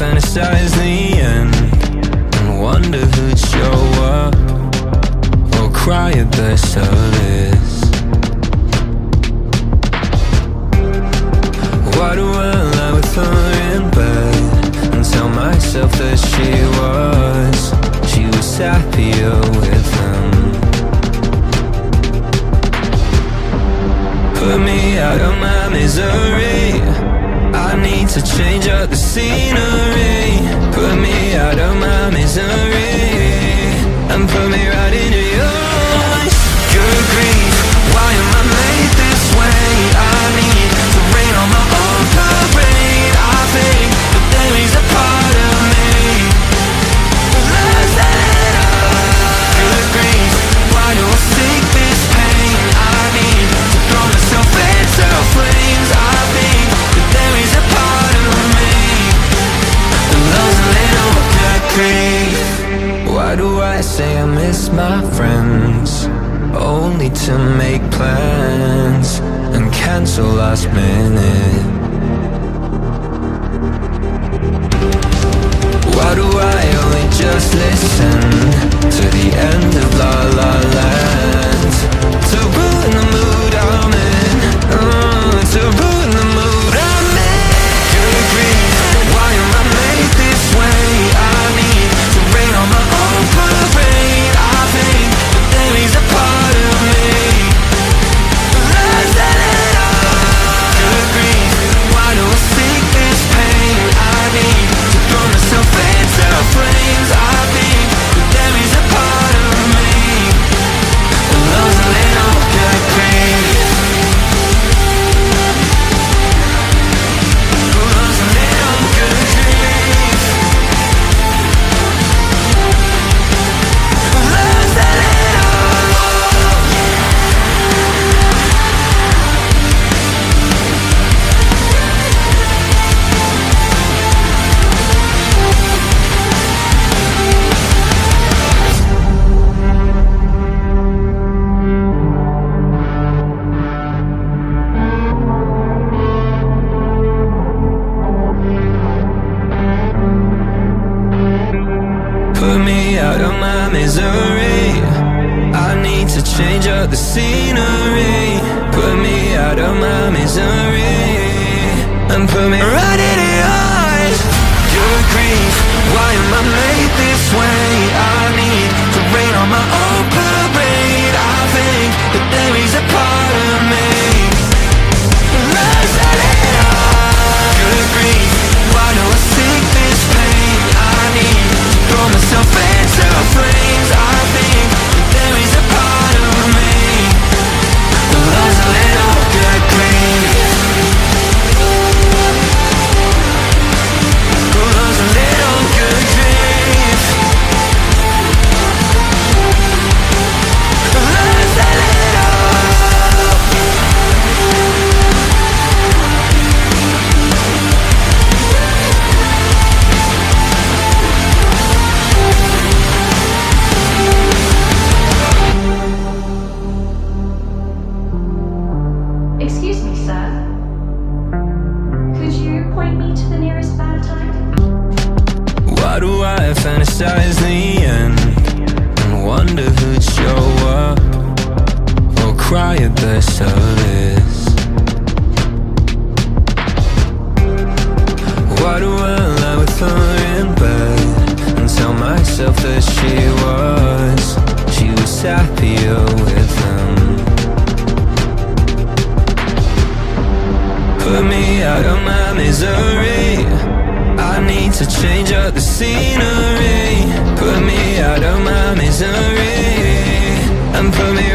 fantasize the end and wonder who'd show up or cry at the service. Why do I lie with her in bed and tell myself that she was happier with him? Put me out of my misery, I need to change up the scenery. Put me out of my misery and put me right into yours. Good grief, why am I made this way? I need to rain on my own parade. I think that there is a part of me that loves it all. Good grief, why do I seek this pain? I need to throw myself into flames. I think that there is a part of me that loves a little good grief. Why do I say I miss my friends, only to make plans and cancel last minute? Why do I only just listen to the end of La La Land to ruin the mood I'm in, to ruin the mood I'm in? Good grief, why am I made this way? I need to rain on my own parade. I think that there is a part of me that loves it all. Good grief, why do I seek this pain? I need to throw myself into flames. I think that there is a part of me that loves a little good grief. Who loves a little good grief? Who loves a little? Put me out of my misery, I need to change up the scenery. Put me out of my misery and put me right into yours. Good grief, why am I made this way? I need to rain on my own parade. I think that there is a part of me that loves a little. Good grief, why do I seek this pain? I need to throw myself into flames. I think that there is a part of me that loves a little good grief. Who loves a little good grief? Who loves a little? Excuse me, sir. Could you point me to the nearest bad time? Why do I fantasize the end and wonder who'd show up or cry at the service? Why do I lie with her in bed and tell myself that she was happier with him? Put me out of my misery, I need to change up the scenery. Put me out of my misery and put me